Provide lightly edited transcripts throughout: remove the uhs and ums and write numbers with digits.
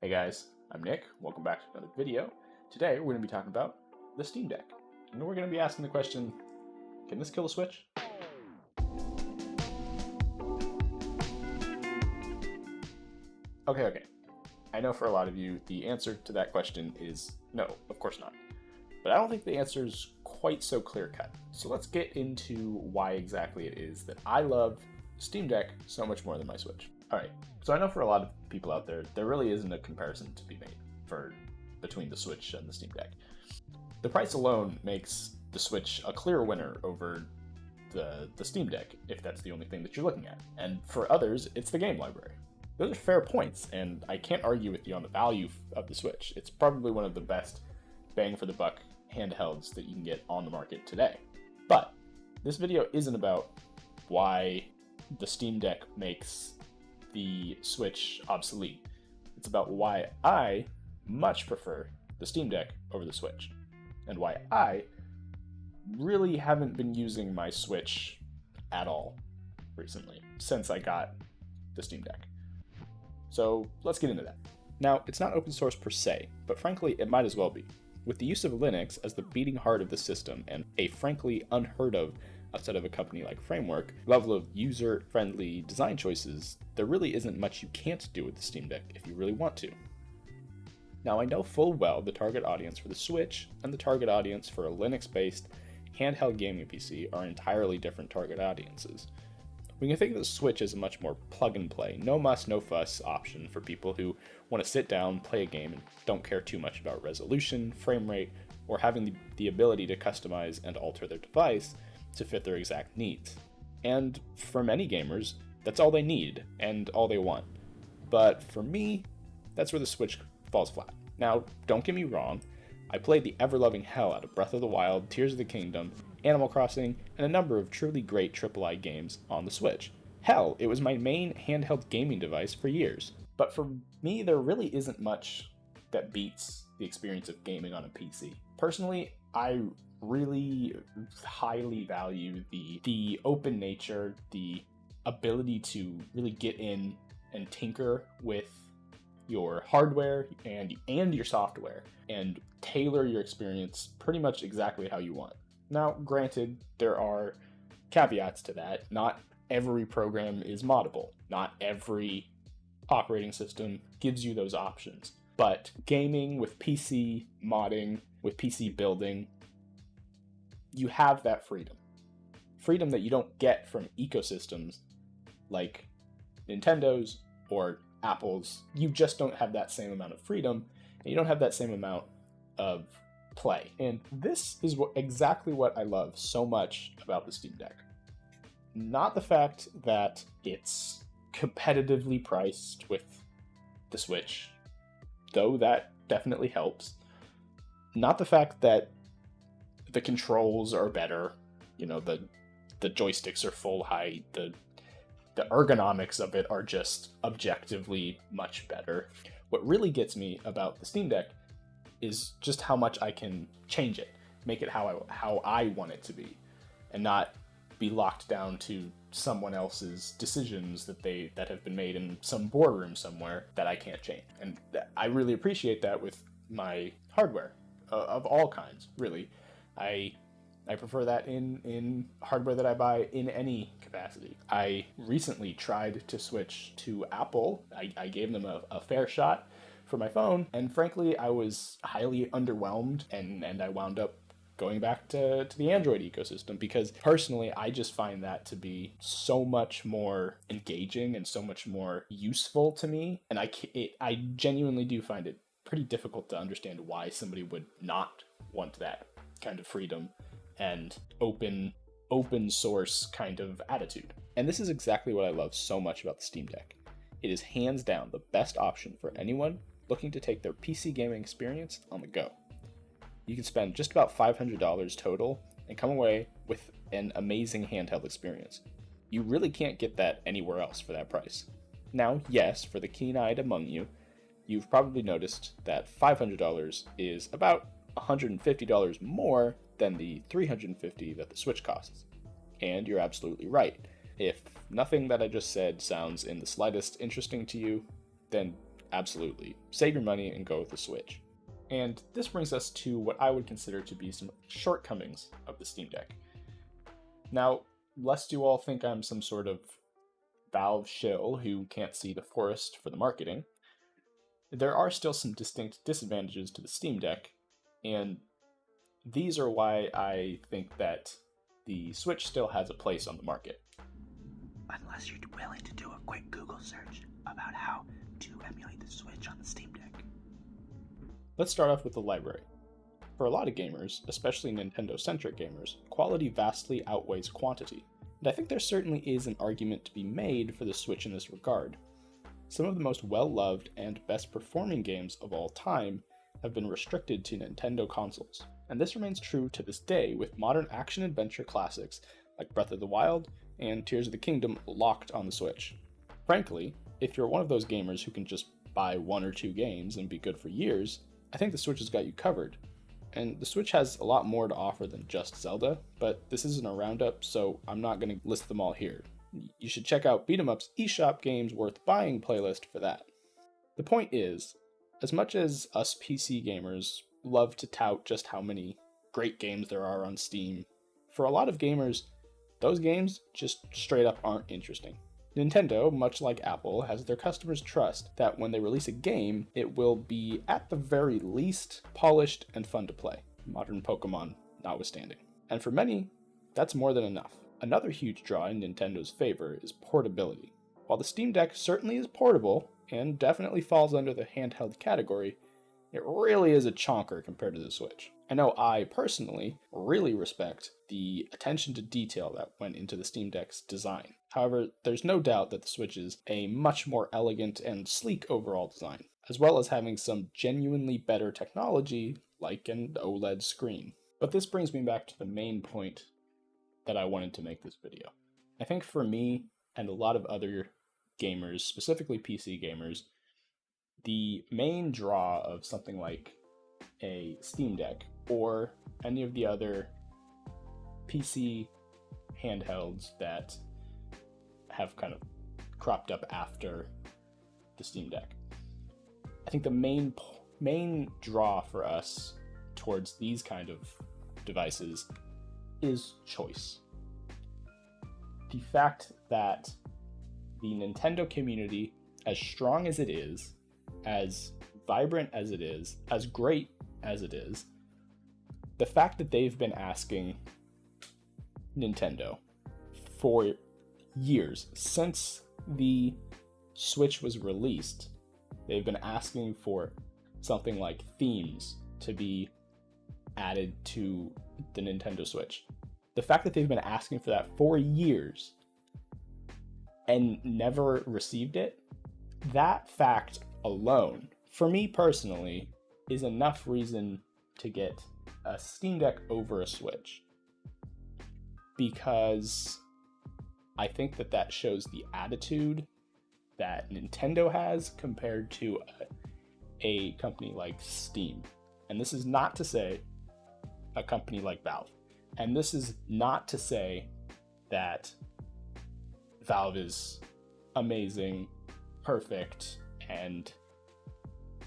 Hey guys, I'm Nick. Welcome back to another video. Today we're going to be talking about the Steam Deck. And we're going to be asking the question, can this kill the Switch? Okay. I know for a lot of you the answer to that question is no, of course not. But I don't think the answer is quite so clear-cut. So let's get into why exactly it is that I love Steam Deck so much more than my Switch. Alright, so I know for a lot of people out there, there really isn't a comparison to be made between the Switch and the Steam Deck. The price alone makes the Switch a clear winner over the Steam Deck, if that's the only thing that you're looking at. And for others, it's the game library. Those are fair points, and I can't argue with you on the value of the Switch. It's probably one of the best bang for the buck handhelds that you can get on the market today. But this video isn't about why the Steam Deck makes the Switch obsolete. It's about why I much prefer the Steam Deck over the Switch, and why I really haven't been using my Switch at all recently, since I got the Steam Deck. So let's get into that. Now, it's not open source per se, but frankly, it might as well be. With the use of Linux as the beating heart of the system and a frankly unheard of, outside of a company like Framework, level of user-friendly design choices, there really isn't much you can't do with the Steam Deck if you really want to. Now, I know full well the target audience for the Switch and the target audience for a Linux-based handheld gaming PC are entirely different target audiences. We can think of the Switch as a much more plug-and-play, no-muss, no-fuss option for people who want to sit down, play a game, and don't care too much about resolution, frame rate, or having the ability to customize and alter their device to fit their exact needs. And for many gamers, that's all they need and all they want. But for me, that's where the Switch falls flat. Now, don't get me wrong, I played the ever-loving hell out of Breath of the Wild, Tears of the Kingdom, Animal Crossing, and a number of truly great AAA games on the Switch. Hell, it was my main handheld gaming device for years. But for me, there really isn't much that beats the experience of gaming on a PC. Personally, I really highly value the open nature, the ability to really get in and tinker with your hardware and your software and tailor your experience pretty much exactly how you want. Now, granted, there are caveats to that. Not every program is moddable. Not every operating system gives you those options. But gaming with PC modding, with PC building, you have that freedom. Freedom that you don't get from ecosystems like Nintendo's or Apple's. You just don't have that same amount of freedom, and you don't have that same amount of play. And this is exactly what I love so much about the Steam Deck. Not the fact that it's competitively priced with the Switch, though that definitely helps. Not the fact that the controls are better, the joysticks are full height, the ergonomics of it are just objectively much better. What really gets me about the Steam Deck is just how much I can change it, make it how I want it to be, and not be locked down to someone else's decisions that have been made in some boardroom somewhere that I can't change. And I really appreciate that with my hardware of all kinds, really. I prefer that in hardware that I buy in any capacity. I recently tried to switch to Apple. I gave them a fair shot for my phone, and frankly, I was highly underwhelmed, and I wound up going back to the Android ecosystem because personally, I just find that to be so much more engaging and so much more useful to me, and I genuinely do find it pretty difficult to understand why somebody would not want that kind of freedom and open source kind of attitude. And this is exactly what I love so much about the Steam Deck. It is hands down the best option for anyone looking to take their PC gaming experience on the go. You can spend just about $500 total and come away with an amazing handheld experience. You really can't get that anywhere else for that price. Now, yes, for the keen-eyed among you, you've probably noticed that $500 is about $150 more than the $350 that the Switch costs. And you're absolutely right. If nothing that I just said sounds in the slightest interesting to you, then absolutely, save your money and go with the Switch. And this brings us to what I would consider to be some shortcomings of the Steam Deck. Now, lest you all think I'm some sort of Valve shill who can't see the forest for the marketing, there are still some distinct disadvantages to the Steam Deck, and these are why I think that the Switch still has a place on the market. Unless you're willing to do a quick Google search about how to emulate the Switch on the Steam Deck. Let's start off with the library. For a lot of gamers, especially Nintendo-centric gamers, quality vastly outweighs quantity, and I think there certainly is an argument to be made for the Switch in this regard. Some of the most well-loved and best-performing games of all time have been restricted to Nintendo consoles, and this remains true to this day with modern action-adventure classics like Breath of the Wild and Tears of the Kingdom locked on the Switch. Frankly, if you're one of those gamers who can just buy 1 or 2 games and be good for years, I think the Switch has got you covered. And the Switch has a lot more to offer than just Zelda, but this isn't a roundup, so I'm not going to list them all here. You should check out Beat 'em Up's eShop Games Worth Buying playlist for that. The point is, as much as us PC gamers love to tout just how many great games there are on Steam, for a lot of gamers, those games just straight up aren't interesting. Nintendo, much like Apple, has their customers trust that when they release a game, it will be at the very least polished and fun to play, modern Pokemon notwithstanding. And for many, that's more than enough. Another huge draw in Nintendo's favor is portability. While the Steam Deck certainly is portable, and definitely falls under the handheld category, it really is a chonker compared to the Switch. I know I, personally, really respect the attention to detail that went into the Steam Deck's design. However, there's no doubt that the Switch is a much more elegant and sleek overall design, as well as having some genuinely better technology, like an OLED screen. But this brings me back to the main point that I wanted to make this video. I think for me, and a lot of other gamers, specifically PC gamers, the main draw of something like a Steam Deck or any of the other PC handhelds that have kind of cropped up after the Steam Deck. I think the main draw for us towards these kind of devices is choice. The fact that the Nintendo community, as strong as it is, as vibrant as it is, as great as it is, the fact that they've been asking Nintendo for years, since the Switch was released, they've been asking for something like themes to be added to the Nintendo Switch. The fact that they've been asking for that for years and never received it, that fact alone, for me personally, is enough reason to get a Steam Deck over a Switch. Because I think that shows the attitude that Nintendo has compared to a company like Steam. And this is not to say a company like Valve. And this is not to say that Valve is amazing, perfect, and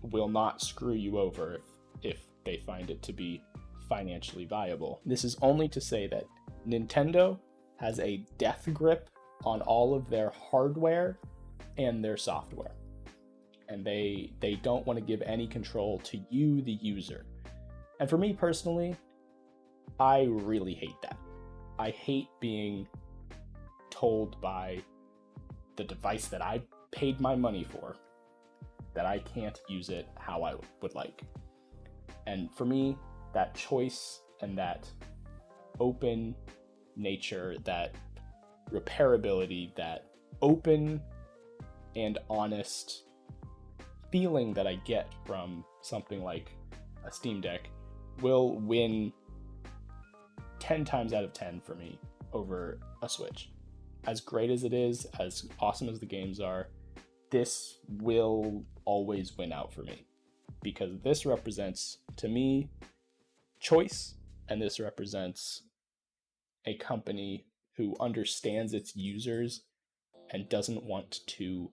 will not screw you over if they find it to be financially viable. This is only to say that Nintendo has a death grip on all of their hardware and their software. And they don't want to give any control to you, the user. And for me personally, I really hate that. I hate being told by the device that I paid my money for that I can't use it how I would like. And for me, that choice and that open nature, that repairability, that open and honest feeling that I get from something like a Steam Deck will win 10 times out of 10 for me over a Switch. As great as it is, as awesome as the games are, this will always win out for me, because this represents, to me, choice, and this represents a company who understands its users and doesn't want to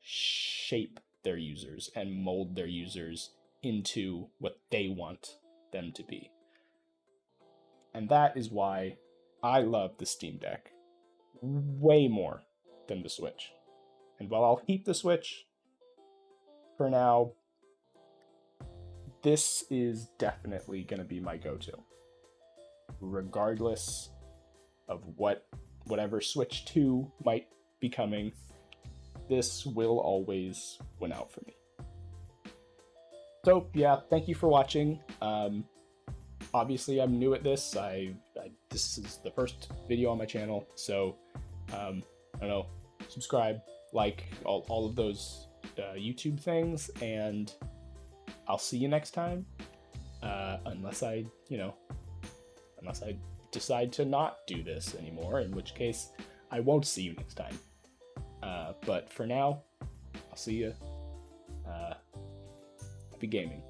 shape their users and mold their users into what they want them to be. And that is why I love the Steam Deck way more than the Switch. And while I'll keep the Switch for now, this is definitely going to be my go-to. Regardless of whatever Switch 2 might be coming, this will always win out for me. So yeah, thank you for watching. Obviously, I'm new at this. This is the first video on my channel, so I don't know. Subscribe, like, all of those YouTube things, and I'll see you next time. Unless I decide to not do this anymore, in which case I won't see you next time. But for now, I'll see you. Happy gaming.